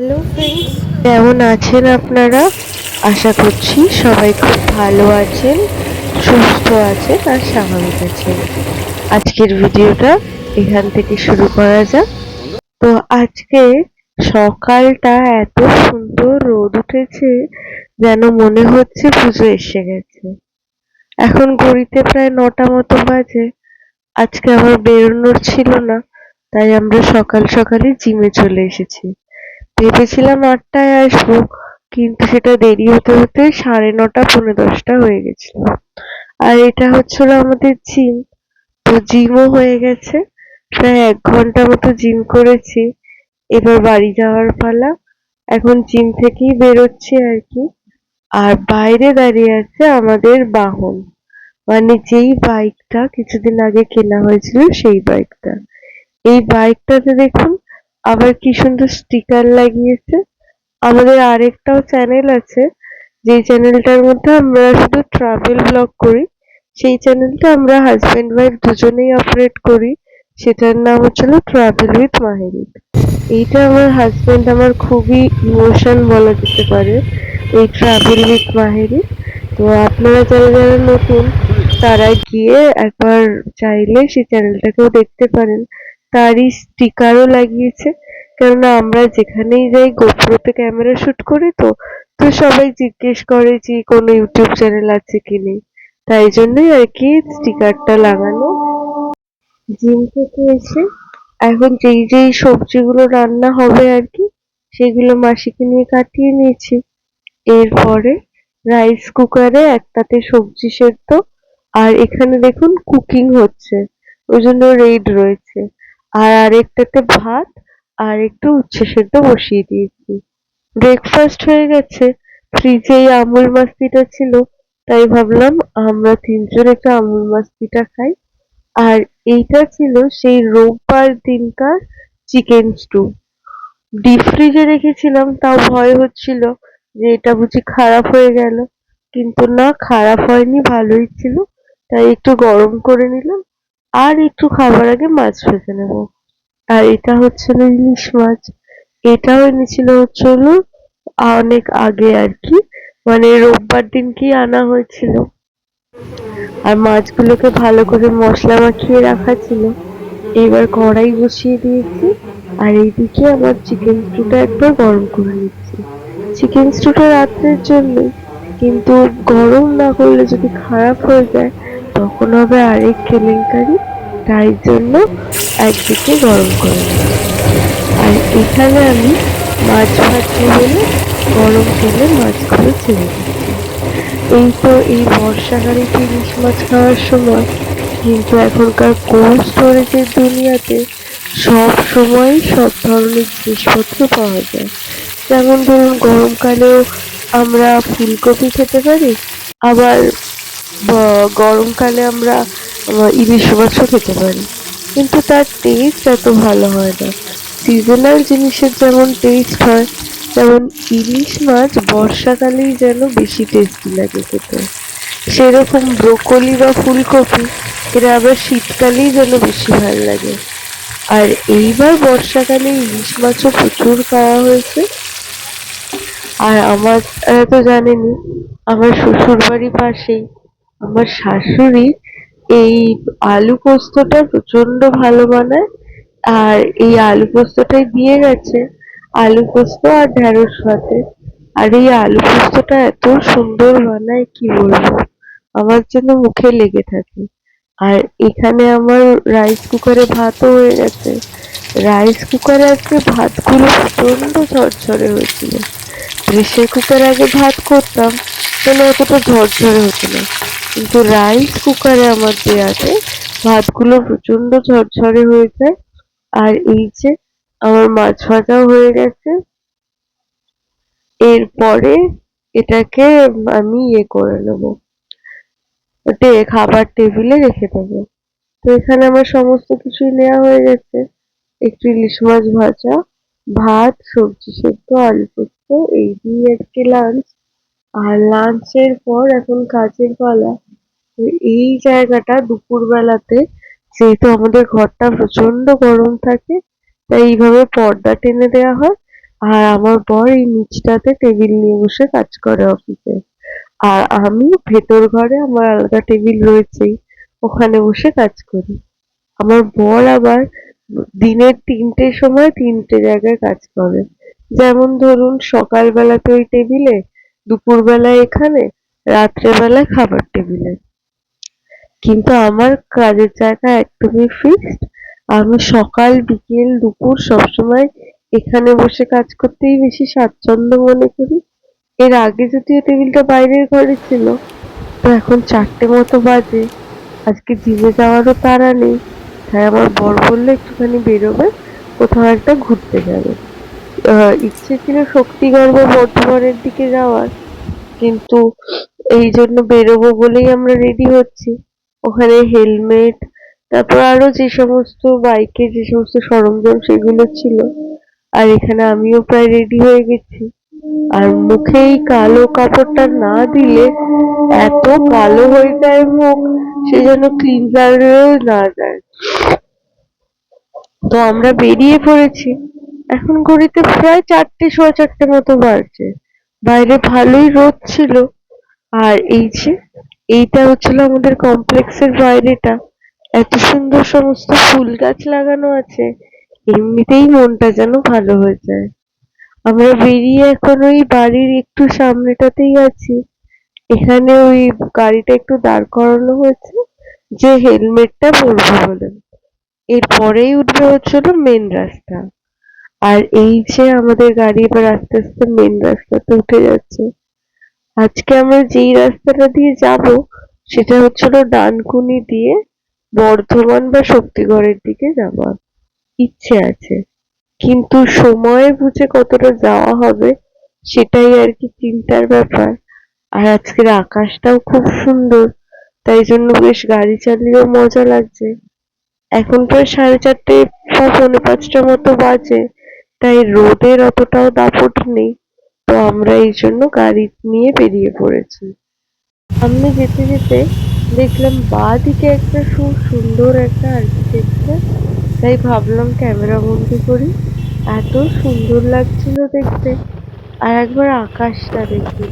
Hello friends, কেমন আছেন আপনারা? আশা করছি সবাই খুব ভালো আছেন, সুস্থ আছেন আর স্বাভাবিক আছেন। আজকের ভিডিওটা এখান থেকে শুরু করা যাক। তো আজকে সকালটা এত সুন্দর রোদ উঠেছে, যেন মনে হচ্ছে পুজো এসে গেছে। এখন ঘড়িতে প্রায় 9টা মতো বাজে। আজকে আমার বেরোনোর ছিল না, তাই আমরা সকাল সকালই জিমে চলে এসেছি। ভেবেছিলাম 8টায় আসবো, কিন্তু সেটা দেরি হতে হতে 9:30 10:30 হয়ে গেছিল। আর এটা হচ্ছিল আমাদের জিম। তো জিমও হয়ে গেছে, প্রায় 1 ঘন্টা মতো জিম করেছি। এবার বাড়ি যাওয়ার পালা। এখন জিম থেকেই বেরোচ্ছি আর কি। আর বাইরে দাঁড়িয়ে আছে আমাদের বাহন, মানে যেই বাইকটা কিছুদিন আগে কেনা হয়েছিল সেই বাইকটা। এই বাইকটাতে দেখুন আবার কি সুন্দর স্টিকার লাগিয়েছে। আমাদের আরেকটাও চ্যানেল আছে, যেই চ্যানেলটার মধ্যে আমরা শুধু ট্রাভেল ব্লগ করি। সেই চ্যানেলটা আমরা হাজবেন্ড ওয়াইফ দুজনেই অপারেট করি। সেটার নাম হচ্ছিল ট্রাভেল উইথ মাহিরি। এইটা আমার হাজবেন্ড আমার খুবই ইমোশন বলা যেতে পারে, এই ট্রাভেল উইথ মাহিরি। তো আপনারা যারা যারা নতুন, তারা গিয়ে একবার চাইলে সেই চ্যানেলটাকেও দেখতে পারেন। তারই স্টিকারও লাগিয়েছে, কেননা আমরা যেখানেই যাই গোপ্রোতে ক্যামেরা শুট করি। তো তো সবাই জিজ্ঞেস করে যে কোনো ইউটিউব চ্যানেল আছে কি নেই, তাই জন্যই আর কি স্টিকারটা লাগানো। জিম থেকে এসে এখন যেই যেই সবজিগুলো রান্না হবে আর কি, সেগুলো মাসিকে নিয়ে কাটিয়ে নিয়েছি। এরপরে রাইস কুকারে একটাতে সবজি সেদ্ধ, আর এখানে দেখুন কুকিং হচ্ছে, ওই জন্য রেড রয়েছে। আর আরেকটাতে ভাত আর একটু উচ্ছে সেদ্ধ বসিয়ে দিয়েছি। ব্রেকফাস্ট হয়ে গেছে। ফ্রিজে এই আমুল মাস্তিটা ছিল, তাই ভাবলাম আমরা তিনজন একটু আমুল মাস্তিটা খাই। আর এইটা ছিল সেই রোববার দিনকার চিকেন স্টু। ডিপ ফ্রিজে রেখেছিলাম, তাও ভয় হচ্ছিল যে এটা বুঝি খারাপ হয়ে গেল, কিন্তু না, খারাপ হয়নি, ভালোই ছিল। তাই একটু গরম করে নিলাম, আর একটু খাবার আগে মাছ ভেজে নেব। আর এটা হচ্ছিল ইলিশ মাছ। এটাও এনেছিল হচ্ছিল অনেক আগে আর কি, মানে রোববার দিনকেই আনা হয়েছিল। আর মাছগুলোকে ভালো করে মশলা মাখিয়ে রাখা ছিল। এবার কড়াই বসিয়ে দিয়েছি, আর এইদিকে আমার চিকেন স্টুটা একবার গরম করে নিচ্ছি। চিকেন স্টুটা রাত্রের জন্যই, কিন্তু গরম না করলে যদি খারাপ হয়ে যায় তখন হবে আরেক কেলেঙ্কারি। তাই জন্য একদিকে গরম করে নিচ্ছি। আর এখানে আমি মাছ ভাজবো বলে গরম তেলে মাছগুলো ছেড়ে দিচ্ছি। এই তো এই বর্ষাকালে ইলিশ মাছ খাওয়ার সময়, কিন্তু এখনকার কোল্ড স্টোরেজের দুনিয়াতে সব সময় সব ধরনের জিনিসপত্র পাওয়া যায়। যেমন ধরুন গরমকালেও আমরা ফুলকপি খেতে পারি, আবার গরমকালে আমরা ইলিশ মাছও খেতে পারি, কিন্তু তার টেস্ট এত ভালো হয় না। সিজনাল জিনিসের যেমন টেস্ট হয়, তেমন ইলিশ মাছ বর্ষাকালেই যেন বেশি টেস্টি লাগে খেতে। সেরকম ব্রোকলি বা ফুলকপি এরা আবার শীতকালেই যেন বেশি ভালো লাগে। আর এইবার বর্ষাকালে ইলিশ মাছও প্রচুর খাওয়া হয়েছে। আর আমার তো জানেনই, আমার শ্বশুর বাড়ির পাশেই আমার শাশুড়ি এই আলু পোস্তটা প্রচন্ড ভালো বানায়। আর এই আলু পোস্তটাই দিয়ে গেছে আলু পোস্ত আর ঢেঁড়স ভাতে। আর এই আলু পোস্তটা এত সুন্দর বানায় কি বলবো, আমার জন্য মুখে লেগে থাকে। আর এখানে আমার রাইস কুকারে ভাতও হয়ে গেছে। রাইস কুকারে আজকে ভাতগুলো প্রচন্ড ঝরঝরে হয়েছিল। প্রেসার কুকারে আগে ভাত করতাম, তাহলে অতটা ঝরঝরে হতো না, কিন্তু রাইস কুকারে আমার দেয়াতে ভাতগুলো প্রচন্ড ঝরঝরে হয়ে যায়। আর এই যে আমার মাছ ভাজাও হয়ে গেছে। এরপরে এটাকে আমি করে নেবো, খাবার টেবিলে রেখে দেবো। তো এখানে আমার সমস্ত কিছুই নেওয়া হয়ে গেছে। একটু ইলিশ মাছ ভাজা, ভাত, সবজি সেদ্ধ, আলু পোস্ত, এই দিয়ে আজকে লাঞ্চ। আর লাঞ্চের পর এখন কাজের পালা। তো এই জায়গাটা দুপুর বেলাতে, যেহেতু আমাদের ঘরটা প্রচন্ড গরম থাকে, তাই এইভাবে পর্দা টেনে দেওয়া হয়। আর আমার বর এই নিচটাতে টেবিল নিয়ে বসে কাজ করে অফিসে। আর আমি ভেতর ঘরে আমার আলাদা টেবিল রয়েছেই, ওখানে বসে কাজ করি। আমার বর আবার দিনের ৩টের সময় ৩টে জায়গায় কাজ করে। যেমন ধরুন সকালবেলাতে ওই টেবিলে, দুপুরবেলায় এখানে, রাত্রেবেলায় খাবার টেবিলে। কিন্তু আমার কাজের জায়গা একদমই ফিক্সড। আমি সকাল, বিকেল, দুপুর সবসময় এখানে বসে কাজ করতেই বেশি স্বাচ্ছন্দ্য মনে করি। এর আগে যদিও টেবিলটা বাইরের ঘরে ছিল, তো এখন 4টে মতো বাজে। আজকে জিমে যাওয়ারও তাড়া নেই। তাই আমার বর বললো একটুখানি বেরোবে, কোথাও একটা ঘুরতে যাবে। ইচ্ছে ছিল শক্তিগড় বা বর্ধমানের দিকে যাওয়ার, কিন্তু এই জন্য বেরোবো বলেই আমরা রেডি হচ্ছি। ওখানে হেলমেট, তারপর আরো যে সমস্ত বাইকের যে সমস্ত সরঞ্জাম সেগুলো ছিল। আর এখানে আমিও প্রায় রেডি হয়ে গেছি। আর মুখে এই কালো কাপড়টা না দিলে এত কালো হয়ে যায় মুখ, সে যেন ক্লিনজারেও না যায়। তো আমরা বেরিয়ে পড়েছি। এখন ঘড়িতে প্রায় 4টে, সোয়া 4টে মতো বাজছে। বাইরে ভালোই রোদ ছিল। আর এই যে এইটা হচ্ছিল আমাদের কমপ্লেক্সের বাইরেটা। এত সুন্দর সমস্ত ফুল গাছ লাগানো আছে, এমনিতেই মনটা যেন ভালো হয়ে যায়। আমরা বেরিয়ে এখন ওই বাড়ির একটু সামনেটাতেই আছি। এখানে ওই গাড়িটা একটু দাঁড় করানো হয়েছে, যে হেলমেটটা পরবো বলে। এরপরেই উঠবে হচ্ছিল মেন রাস্তা। আর এই যে আমাদের গাড়ি এবার আস্তে আস্তে মেন রাস্তাতে উঠে যাচ্ছে। আজকে আমরা যেই রাস্তাটা দিয়ে যাব, সেটা হচ্ছিল ডানকুনি দিয়ে বর্ধমান বা শক্তিগড়ের দিকে যাওয়ার ইচ্ছে আছে। কিন্তু সময় বুঝে কতটা যাওয়া হবে সেটাই আর কি চিন্তার ব্যাপার। আর আজকের আকাশটাও খুব সুন্দর, তাই জন্য বেশ গাড়ি চালিয়েও মজা লাগছে। এখন প্রায় 4:30 বা পৌনে 5টা মতো বাজে, তাই রোদের অতটাও দাপট নেই। তো আমরা এই জন্য গাড়ি নিয়ে বেরিয়ে পড়েছি। সামনে যেতে যেতে দেখলাম বাঁ দিকে একটা খুব সুন্দর একটা আর্কিটেকচার, তাই ভাবলাম ক্যামেরা বন্দি করি। এত সুন্দর লাগছিল দেখতে। আর একবার আকাশটা দেখুন,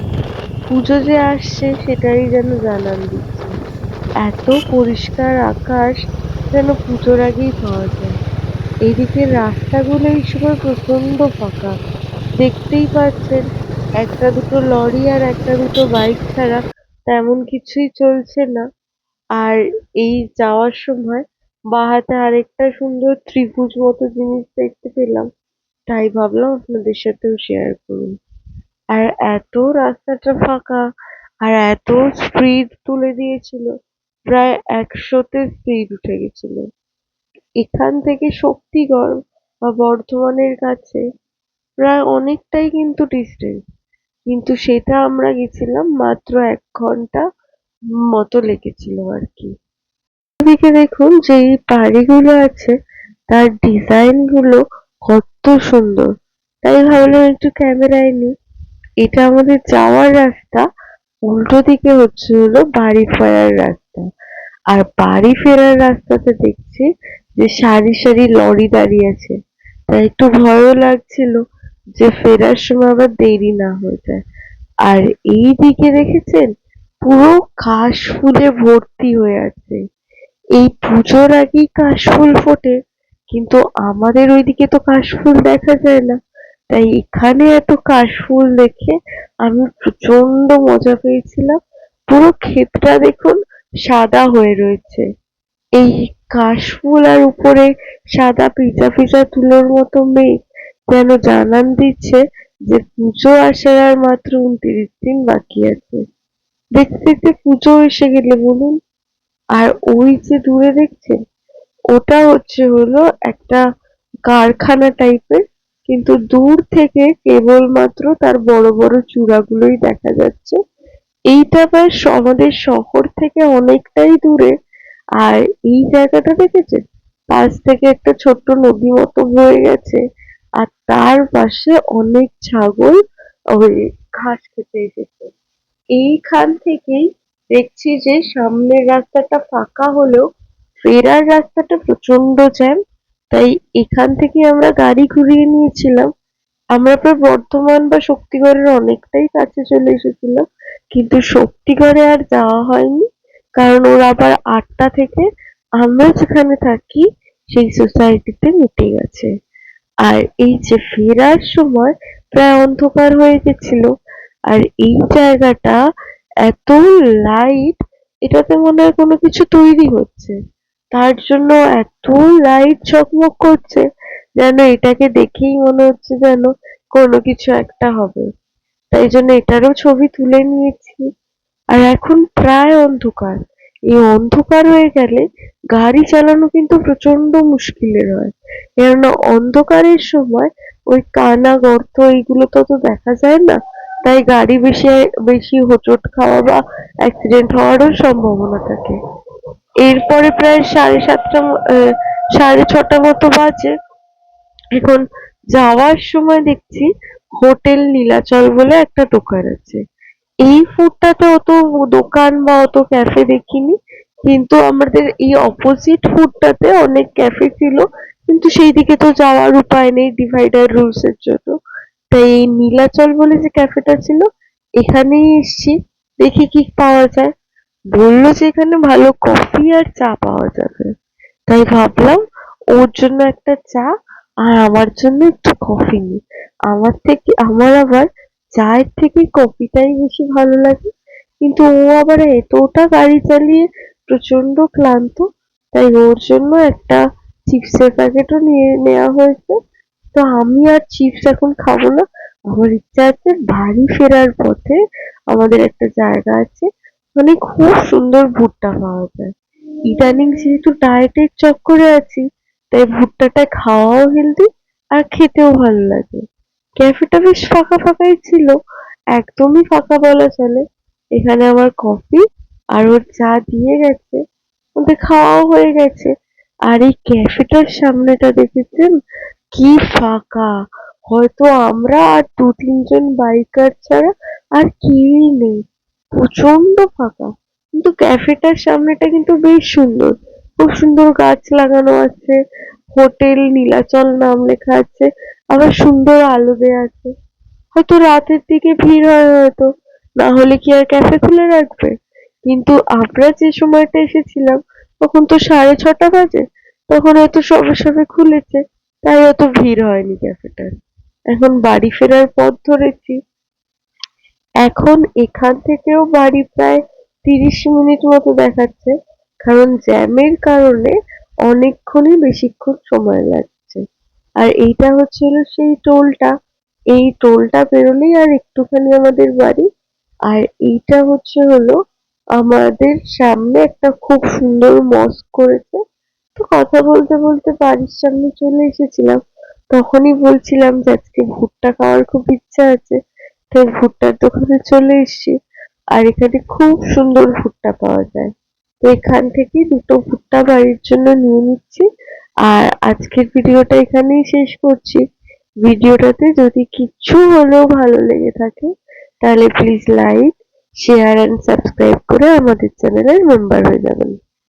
পুজো যে আসছে সেটাই যেন জানান দিচ্ছে। এত পরিষ্কার আকাশ, যেন পুজোর আগেই পাওয়া যায়। এইদিকের রাস্তাগুলো এই সময় প্রচন্ড ফাঁকা, দেখতেই পাচ্ছেন। একটা দুটো লরি আর একটা দুটো বাইক ছাড়া তেমন কিছুই চলছে না। আর এই যাওয়ার সময় বাঁ হাতে আরেকটা সুন্দর ত্রিভুজ মতো জিনিস দেখতে পেলাম, তাই ভাবলাম আপনাদের সাথেও শেয়ার করুন। আর এত রাস্তাটা ফাঁকা, আর এত স্পিড তুলে দিয়েছিল, প্রায় 100তে স্পিড উঠে গেছিল। এখান থেকে শক্তিগড় বা বর্ধমানের কাছে প্রায় অনেকটাই কিন্তু ডিস্টেন্স, কিন্তু সেটা আমরা গেছিলাম মাত্র 1 ঘন্টা মতো লেগেছিল আর কি। এদিকে দেখুন যে এই বাড়িগুলো আছে, তার ডিজাইন গুলো কত সুন্দর, তাই ভাবলাম একটু ক্যামেরায় নিই। এটা আমাদের যাওয়ার রাস্তা, উল্টো দিকে হচ্ছে হলো বাড়ি ফেরার রাস্তা। আর বাড়ি ফেরার রাস্তাতে দেখছি যে সারি সারি লরি দাঁড়িয়ে আছে, তাই একটু ভয়ও লাগছিল যে ফেরার সময় আবার দেরি না হয়ে যায়। আর এই দিকে দেখেছেন, পুরো কাশ ফুলে ভর্তি হয়ে আছে। এই পুজোর আগেই কাশফুল ফোটে, কিন্তু আমাদের ওইদিকে তো কাশফুল দেখা যায় না। তাই এখানে এত কাশফুল দেখে আমি প্রচন্ড মজা পেয়েছিলাম। পুরো ক্ষেতটা দেখুন সাদা হয়ে রয়েছে। এই কাশফুল আর উপরে সাদা পিজা পিজা তুলোর মতো মেঘ যেন জানান দিচ্ছে যে পুজো আসার আর মাত্র 29 দিন বাকি আছে। দেখতে দেখতে পুজো এসে গেলে বলুন। আর ওই যে দূরে দেখছেন, ওটা হচ্ছে হলো একটা কারখানা টাইপের, কিন্তু দূর থেকে কেবলমাত্র তার বড় বড় চূড়াগুলোই দেখা যাচ্ছে। এইটা বেশ আমাদের শহর থেকে অনেকটাই দূরে। আর এই জায়গাটা দেখেছেন, পাশ থেকে একটা ছোট্ট নদী মতো বয়ে গেছে, আর তার পাশে অনেক ছাগল ওই ঘাস খেতে এসেছে। এইখান থেকেই দেখছি যে সামনের রাস্তাটা ফাঁকা হলেও ফেরার রাস্তাটা প্রচন্ড জ্যাম। তাই এখান থেকে আমরা গাড়ি ঘুরিয়ে নিয়েছিলাম, আমরা প্রায় বর্ধমান বা শক্তিগড়ের অনেকটাই কাছে চলে এসেছিলাম, কিন্তু শক্তিগড়ে আর যাওয়া হয়নি, কারণ ওরা আবার ৮টা থেকে আমরা যেখানে থাকি সেই সোসাইটিতে মিটিং আছে। আর এই যে ফেরার সময় প্রায় অন্ধকার হয়ে গেছিল, আর এই জায়গাটা এত লাইট, এটাতে মনে হয় কোনো কিছু তৈরি হচ্ছে, তার জন্য এত লাইট ঝকমক করছে, যেন এটাকে দেখেই মনে হচ্ছে যেন কোনো কিছু একটা হবে। তাই জন্য এটারও ছবি তুলে নিয়েছি। আর এখন প্রায় অন্ধকার, এই অন্ধকার হয়ে গেলে গাড়ি চালানো কিন্তু প্রচন্ড মুশকিলের হয়, কেননা অন্ধকারের সময় ওই কানা গর্ত এইগুলো তো দেখা যায় না, তাই গাড়ি বেশি বেশি হোঁচট খাওয়া বা অ্যাক্সিডেন্ট হওয়ারও সম্ভাবনা থাকে। এরপরে প্রায় 7:30 6:30 মতো বাজে। এখন যাওয়ার সময় দেখছি হোটেল নীলাচল বলে একটা দোকান আছে। এই ফুডটাতে অত দোকান বা অত ক্যাফে দেখিনি, কিন্তু আমাদের এই অপোজিট ফুডটাতে অনেক ক্যাফে ছিল, কিন্তু সেই দিকে তো যাওয়ার উপায় নেই ডিভাইডার রুলস এর জন্য। তাই এই নীলাচল বলে যে ক্যাফেটা ছিল, এখানেই এসছি, দেখি কি পাওয়া যায়। বললো যে এখানে ভালো কফি আর চা পাওয়া যাবে, তাই ভাবলাম ওর জন্য একটা চা আর আমার জন্য একটু কফি নিই। আমার আবার চায়ের থেকে কফিটাই বেশি ভালো লাগে, কিন্তু ও আবার এতটা গাড়ি চালিয়ে প্রচন্ড ক্লান্ত, তাই ওর জন্য একটা চিপসের প্যাকেটও নিয়ে নেওয়া হয়েছে। তো আমি আর চিপস এখন খাবো না, আমার ইচ্ছা আছে বাড়ি ফেরার পথে আমাদের একটা জায়গা আছে, মানে খুব সুন্দর ভুট্টা পাওয়া যায়। ইদানিং যেহেতু ডায়েটের চক্করে আছি, তাই ভুট্টাটা খাওয়াও হেলদি আর খেতেও ভালো লাগে। ক্যাফেটা বেশ ফাঁকা ফাঁকাই ছিল, একদমই ফাঁকা বলা চলে। এখানে আমার কফি আর ওর চা দিয়ে গেছে, ওদের খাওয়াও হয়ে গেছে। আর এই ক্যাফেটার সামনেটা দেখেছেন কি ফাঁকা, হয়তো আমরা আর ২-৩ জন বাইকার ছাড়া আর কেউই নেই, প্রচন্ড ফাঁকা। কিন্তু ক্যাফেটার সামনেটা কিন্তু বেশ সুন্দর, খুব সুন্দর গাছ লাগানো আছে, হোটেল নীলাচল নাম লেখা আছে, আবার সুন্দর আলো দেয়া আছে। হয়তো রাতের দিকে ভিড় হয় হয়তো, না হলে কি আর ক্যাফে খুলে রাখবে। কিন্তু আমরা যে সময়টা এসেছিলাম তখন তো 6:30 বাজে, তখন হয়তো সবে সবে খুলেছে, তাই অত ভিড় হয়নি ক্যাফেটার। এখন বাড়ি ফেরার পথ ধরেছি। এখন এখান থেকেও বাড়ি প্রায় ৩০ মিনিট মতো দেখাচ্ছে, কারণ জ্যামের কারণে অনেকক্ষণই বেশিক্ষণ সময় লাগছে। আর এইটা হচ্ছিল সেই টোলটা, এই টোলটা পেরোলেই আর একটুখানি আমাদের বাড়ি। আর এইটা হলো আমাদের সামনে একটা খুব সুন্দর মস্ক করেছে। তো কথা বলতে বলতে বাড়ির সামনে চলে এসেছিলাম, তখনই বলছিলাম যে আজকে ভুট্টা খাওয়ার খুব ইচ্ছা আছে, তাই ভুট্টার দোকানে চলে এসেছি। আর এখানে খুব সুন্দর ভুট্টা পাওয়া যায়, তো এখান থেকে 2টো ভুট্টা বাড়ির জন্য নিয়ে নিচ্ছি। আর আজকের ভিডিওটা এখানেই শেষ করছি। ভিডিওটাতে যদি কিছু হলেও ভালো লেগে থাকে, তাহলে please like, share and subscribe করে আমাদের চ্যানেলের মেম্বার হয়ে যাবেন।